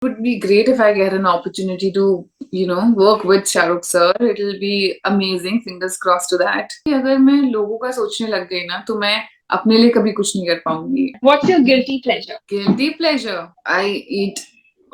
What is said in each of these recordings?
Would be great if I get an opportunity to, work with Shahrukh sir. It'll be amazing. Fingers crossed to that. अगर मैं लोगों का सोचने लग गई ना, तो मैं अपने लिए कभी कुछ नहीं कर पाऊंगी. What's your guilty pleasure? Guilty pleasure. I eat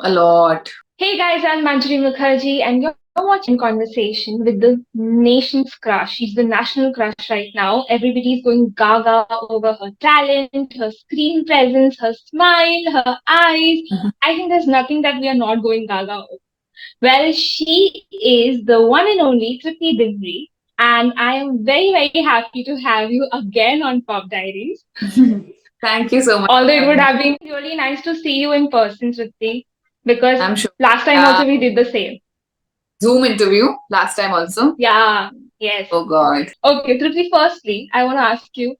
a lot. Hey guys, I'm Manjari Mukherjee, and you're watching Conversation with the nation's crush. She's the national crush right now. Everybody's going gaga over her talent, her screen presence, her smile, her eyes. I think there's nothing that we are not going gaga over. Well, she is the one and only Tripti Dimri, and I am very, very happy to have you again on Pop Diaries. Thank you so much Although for it would having me. have been really nice to see you in person, Tripti, because I'm sure. last time Uh, also we did the same. Zoom interview last time also. Yeah, yes. Oh God. Okay, Tripti, firstly, I want to ask you,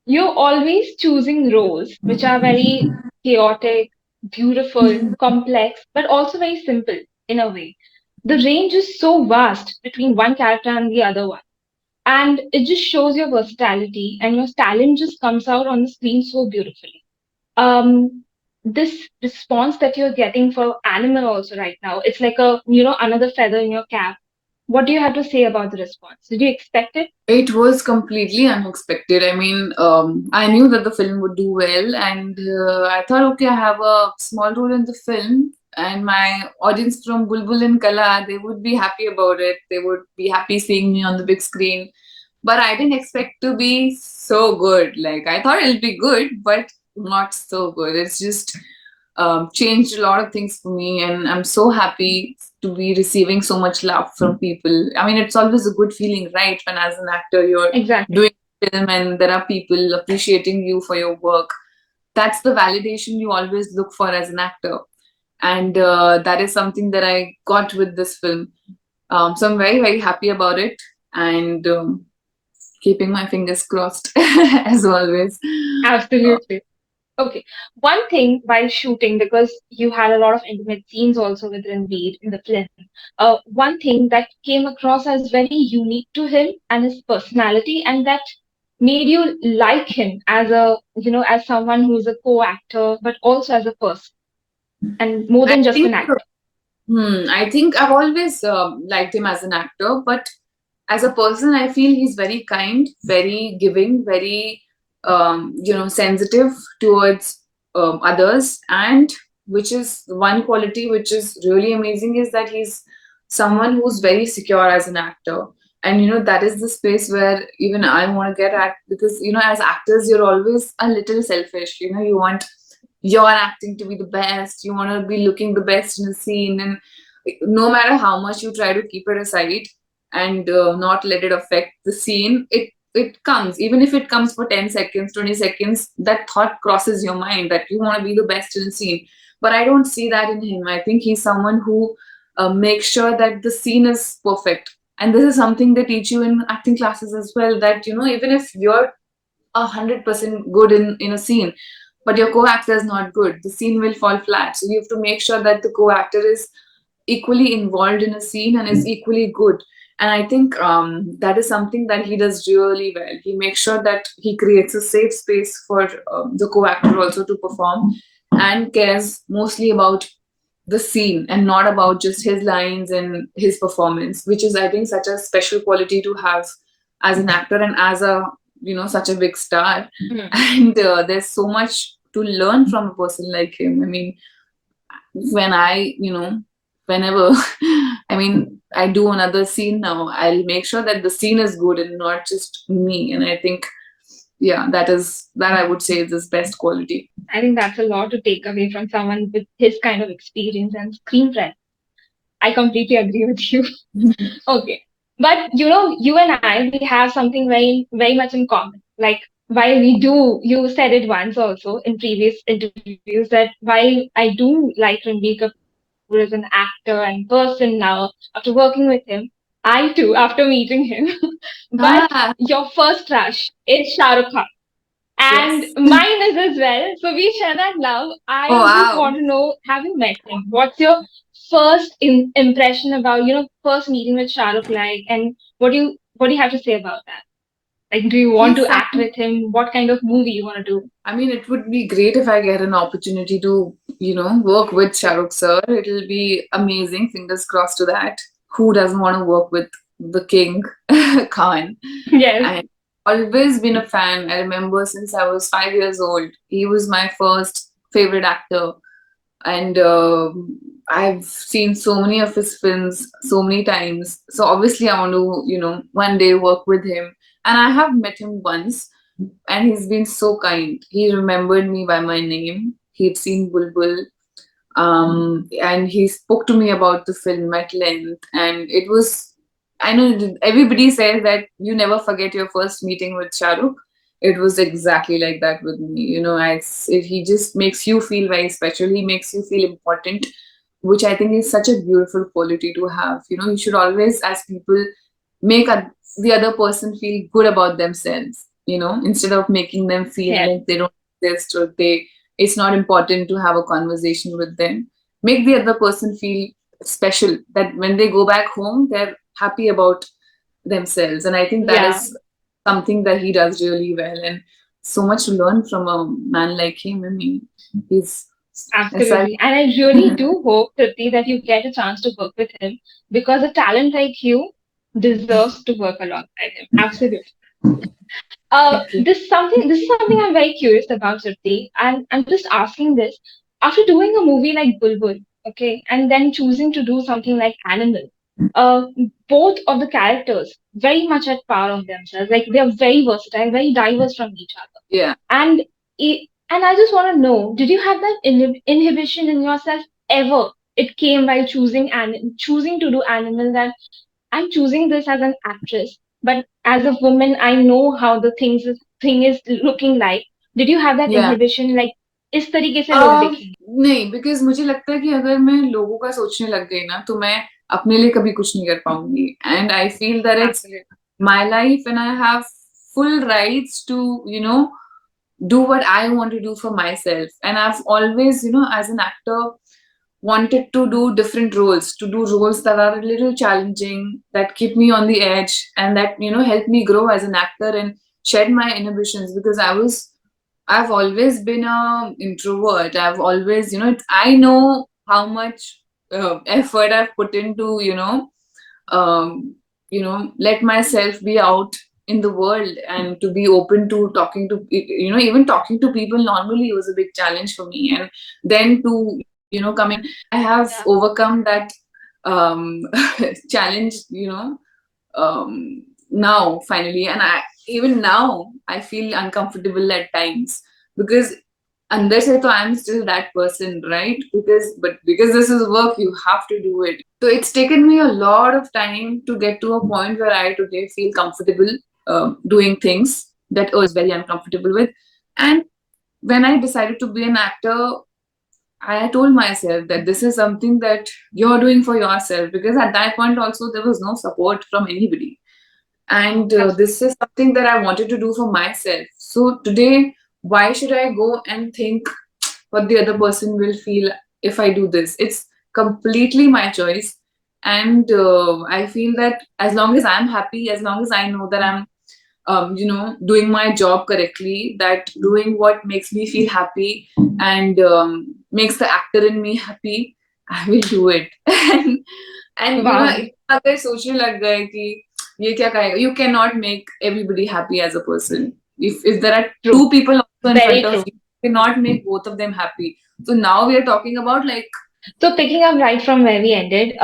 you're always choosing roles which are very chaotic, beautiful, complex, but also very simple in a way. The range is so vast between one character and the other one. And it just shows your versatility and your talent just comes out on the screen so beautifully. This response that you're getting for Animal also right now, it's like another feather in your cap. What do you have to say about the response? Did you expect it? It was completely unexpected. I mean, I knew that the film would do well, and I thought, okay, I have a small role in the film, and my audience from Bulbul and Kala, they would be happy about it. They would be happy seeing me on the big screen. But I didn't expect to be so good. Like, I thought it'll be good, but not so good. It's just changed a lot of things for me, and I'm so happy to be receiving so much love from people. I mean, it's always a good feeling, right? When as an actor you're Exactly. doing film and there are people appreciating you for your work. That's the validation you always look for as an actor, and that is something that I got with this film. So I'm very very happy about it, and keeping my fingers crossed as always. Absolutely. Okay. One thing while shooting, because you had a lot of intimate scenes also with Ranveer in the film, one thing that came across as very unique to him and his personality, and that made you like him as as someone who's a co-actor, but also as a person, and more I than just think an actor. I think I've always liked him as an actor, but as a person, I feel he's very kind, very giving, very sensitive towards others, and which is one quality which is really amazing is that he's someone who's very secure as an actor. And that is the space where even I want to get at, because as actors you're always a little selfish. You want your acting to be the best, you want to be looking the best in a scene, and no matter how much you try to keep it aside and not let it affect the scene, it comes, even if it comes for 10 seconds, 20 seconds, that thought crosses your mind that you want to be the best in the scene. But I don't see that in him. I think he's someone who makes sure that the scene is perfect. And this is something they teach you in acting classes as well, that even if you're 100% good in a scene, but your co-actor is not good, the scene will fall flat. So you have to make sure that the co-actor is equally involved in a scene and is equally good. And I think that is something that he does really well. He makes sure that he creates a safe space for the co-actor also to perform, and cares mostly about the scene and not about just his lines and his performance, which is, I think, such a special quality to have as an actor and as a such a big star. Hmm. And there's so much to learn from a person like him. I mean, when whenever I mean, I do another scene now, I'll make sure that the scene is good and not just me. And I think, yeah, that I would say is his best quality. I think that's a lot to take away from someone with his kind of experience and screen presence. I completely agree with you. Okay. But you and I, we have something very, very much in common. Like, while we do, you said it once also in previous interviews that while I do like Ranbir Kapoor as an actor and person now, after working with him, I too, after meeting him. But Ah, your first crush is Shah Rukh Khan. And yes. mine is as well. So we share that love. Oh, I just wow. want to know, have you met him? What's your first impression about, first meeting with Shah Rukh like, and what do you have to say about that? Like, do you want He's to act someone. with him? What kind of movie you want to do? I mean, it would be great if I get an opportunity to, work with Shah Rukh sir. It'll be amazing. Fingers crossed to that. Who doesn't want to work with the king, Khan? Yes. And always been a fan. I remember since I was 5 years old. He was my first favorite actor, and I've seen so many of his films so many times. So obviously, I want to, one day work with him. And I have met him once, and he's been so kind. He remembered me by my name. He'd seen Bulbul, and he spoke to me about the film at length. And it was, I know everybody says that you never forget your first meeting with Shahrukh. It was exactly like that with me. He just makes you feel very special. He makes you feel important, which I think is such a beautiful quality to have. You should always, as people, make the other person feel good about themselves, instead of making them feel Yes. like they don't exist, or it's not important to have a conversation with them. Make the other person feel special, that when they go back home, they're happy about themselves. And I think that Yeah. is something that he does really well. And so much to learn from a man like him. I mean, he's aside. Absolutely. And I really do hope, Tripti, that you get a chance to work with him because a talent like you deserves to work alongside him. Absolutely. Thank you. This is something I'm very curious about, Tripti, and I'm just asking this. After doing a movie like Bulbul, okay, and then choosing to do something like Animal, uh, both of the characters very much at par of themselves. Like they're very versatile, very diverse from each other. Yeah. And and I just want to know, did you have that inhibition in yourself ever? It came while choosing to do Animal, that I'm choosing this as an actress, but as a woman, I know how the thing is looking like. Did you have that Yeah. inhibition? Like, इस तरीके से लोग देखेंगे. नहीं, because मुझे लगता है कि अगर मैं लोगों का सोचने लग गई ना, तो मैं अपने लिए कभी कुछ नहीं कर पाऊंगी. And I feel that it's Absolutely. My life and I have full rights to do what I want to do for myself. And I've always, as an actor, wanted to do different roles, to do roles that are a little challenging, that keep me on the edge, and that help me grow as an actor and shed my inhibitions. Because I've always been a introvert. I've always, I know how much effort I've put into, let myself be out in the world, and to be open to talking to, even talking to people normally was a big challenge for me. And then to, come in, I have Yeah. overcome that challenge, now finally. And even now I feel uncomfortable at times, because अंदर से तो I'm still that person, right? Because this is work, you have to do it. So it's taken me a lot of time to get to a point where I today feel comfortable doing things that I was very uncomfortable with. And when I decided to be an actor, I told myself that this is something that you're doing for yourself, because at that point also there was no support from anybody. And this Absolutely. is something that I wanted to do for myself. So today, why should I go and think what the other person will feel if I do this? It's completely my choice. And I feel that as long as I'm happy, as long as I know that I'm doing my job correctly, that doing what makes me feel happy, and makes the actor in me happy, I will do it. And Wow. अगर सोचने लग गए कि ये क्या कहेगा, you cannot make everybody happy as a person. If there are two True. people also in Very front of true. you, you cannot make both of them happy. So now we are talking about, like, So picking up right from where we ended,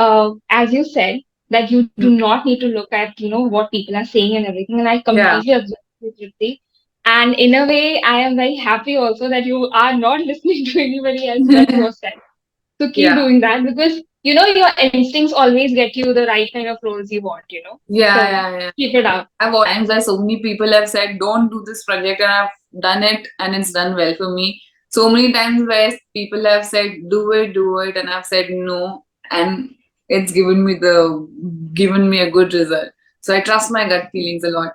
as you said, that you do not need to look at, what people are saying and everything. And I yeah, completely agree with you, Tripti. And in a way, I am very happy also that you are not listening to anybody else but yourself. So keep yeah. doing that because, your instincts always get you the right kind of roles you want. Yeah, So yeah, yeah. keep it up. I've times where so many people have said, don't do this project, and I've done it and it's done well for me. So many times where people have said, do it, and I've said no, and it's given me a good result. So I trust my gut feelings a lot.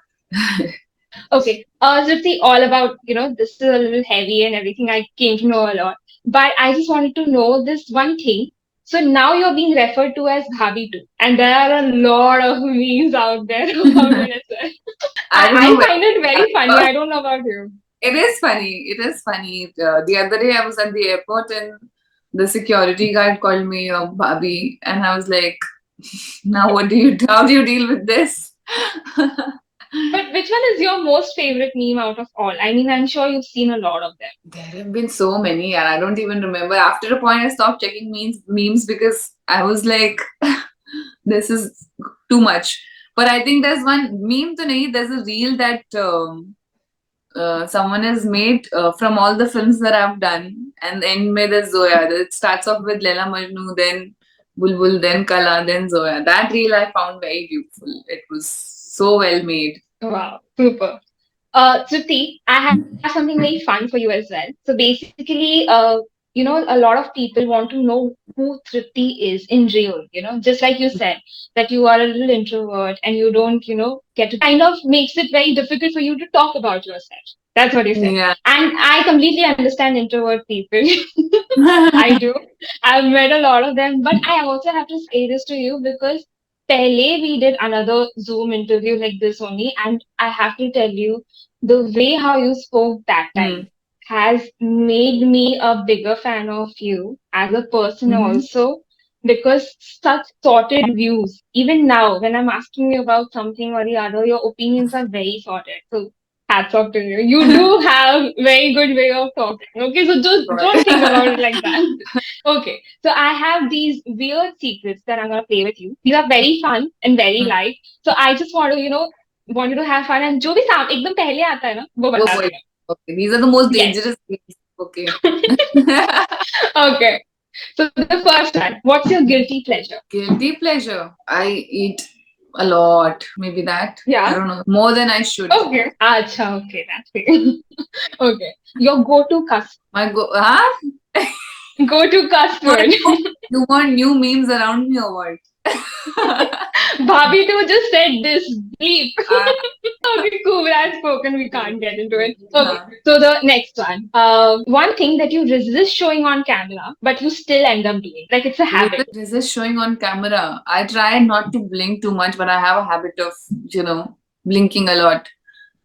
Okay. Tripti, all about, this is a little heavy and everything. I came to know a lot. But I just wanted to know this one thing. So now you're being referred to as Bhabi too. And there are a lot of memes out there about it as well. I don't I know find it very funny. where. I don't know about you. It is funny. It is funny. The other day I was at the airport and the security guard called me a Bobby, and I was like, "Now what do you? How do you deal with this?" But which one is your most favorite meme out of all? I mean, I'm sure you've seen a lot of them. There have been so many, and I don't even remember. After a point, I stopped checking memes because I was like, "This is too much." But I think there's one meme to nahi. There's a reel that someone has made from all the films that I've done, and end में there's Zoya. It starts off with Leila Majnu, then Bulbul, then Kala, then Zoya. That reel I found very beautiful. It was so well made. Wow, super. Tripti, I have something very fun for you as well. So basically, a lot of people want to know who Tripti is in real, just like you said, that you are a little introvert and you don't, get to kind of makes it very difficult for you to talk about yourself. That's what you said. Yeah. And I completely understand introvert people. I do. I've met a lot of them, but I also have to say this to you because pehle we did another Zoom interview like this only, and I have to tell you, the way how you spoke that Hmm. time has made me a bigger fan of you as a person Mm-hmm. also because such sorted views. Even now, when I'm asking you about something or the other, your opinions are very sorted. So hats off to you. You do have very good way of talking. Okay, so just don't think about it like that. Okay, so I have these weird secrets that I'm gonna play with you. These are very fun and very Hmm. light. So I just want to, want you to have fun and जो भी एकदम पहले आता है ना वो Oh बता boy. देना. Okay. These are the most Yes. dangerous things. Okay. Okay. So the first one. What's your guilty pleasure? Guilty pleasure. I eat a lot. Maybe that. I Yeah. don't know. More than I should. Okay. Acha, okay, that's it. Okay. Your go-to cuss. My go. Huh? Go-to cuss Want word. you want new memes around me or what? Bhabhi too just said this. Bleep. uh, Okay, cool. That's spoken. We can't get into it. Okay. uh, So the next one. One thing that you resist showing on camera, but you still end up doing. Like it's a habit. resist showing on camera. I try not to blink too much, but I have a habit of, blinking a lot.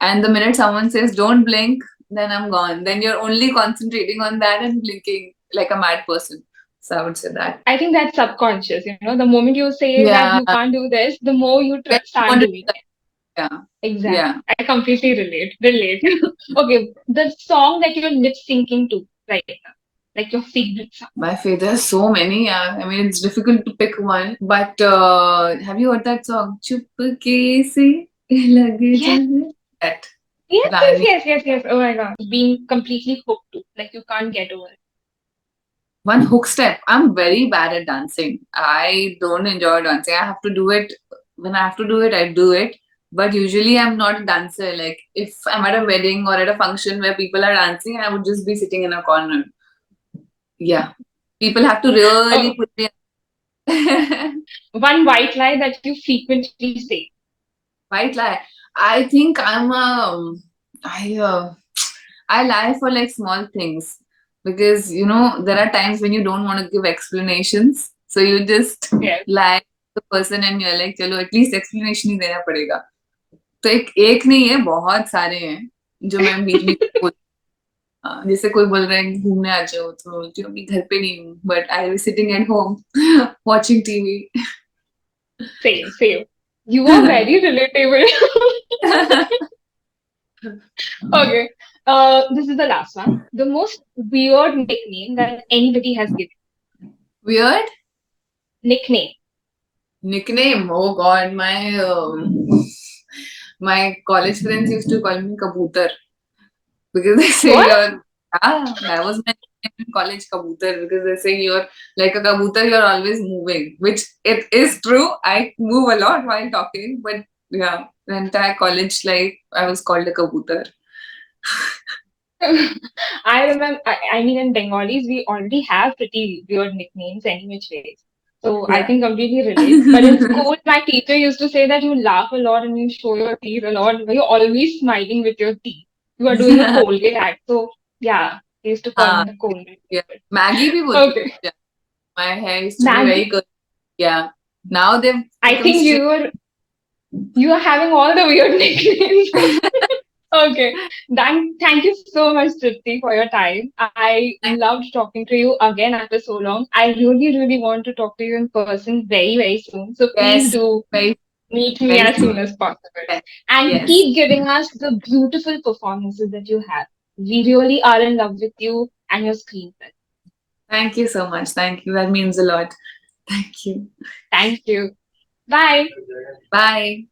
And the minute someone says don't blink, then I'm gone. Then you're only concentrating on that and blinking like a mad person. So I would say that. I think that's subconscious. The moment you say that you Yeah. can't do this, the more you When you start want to do doing that. it. Yeah. Exactly. Yeah. I completely relate. Relate. Okay. The song that you're lip syncing to right now, like your favorite song. My favorite, there's so many. Yeah. I mean, it's difficult to pick one. But have you heard that song? Chupke se lag Yes. jaye. That. Yes, yes, Line. yes, yes, yes. Oh my God. Being completely hooked to. Like you can't get over it. One hook step. I'm very bad at dancing. I don't enjoy dancing. I have to do it when I have to do it, I do it. But usually I'm not a dancer. Like if I'm at a wedding or at a function where people are dancing, I would just be sitting in a corner. Yeah. People have to really Oh, put me. one white lie that you frequently say. White lie. I think I I lie for like small things because there are times when you don't want to give explanations, so you just Yes. lie to the person and you're like, चलो at least explanation ही देना पड़ेगा. तो एक एक नहीं है, बहुत सारे हैं जो मैं बीच बीच में जैसे कोई बोल रहा है कि घूमने आ जाओ तो मैं बोलती हूँ कि घर पे नहीं हूँ but I will sitting at home watching TV. Same, same. You are very relatable. Okay. This is the last one. The most weird nickname that anybody has given. Weird Nickname. nickname. Oh God, my college friends used to call me Kabutar because they say What? that was my name in college, Kabutar, because they say you're like a kabutar, you're always moving, which it is true. I move a lot while talking, but yeah, the entire college life I was called a kabutar. I remember, I mean, in Bengalis, we already have pretty weird nicknames any which ways. So I Yeah. can completely relate. But in school, my teacher used to say that you laugh a lot and you show your teeth a lot. You're always smiling with your teeth. You are doing a Colgate act. So yeah, they used to call uh, me the Colgate. yeah. Maggie bhi bolti Okay. thi. My hair used to be very Maggie, good. Yeah. Now they've I become think straight. you were. You are having all the weird nicknames. Okay. Thank you so much, Tripti, for your time. I loved talking to you again after so long. I really, really want to talk to you in person very, very soon. So please Yes, do very, meet me very as soon. soon as possible. Yes. And Yes. keep giving us the beautiful performances that you have. We really are in love with you and your screen presence. Thank you so much. Thank you. That means a lot. Thank you. Thank you. Bye. Bye.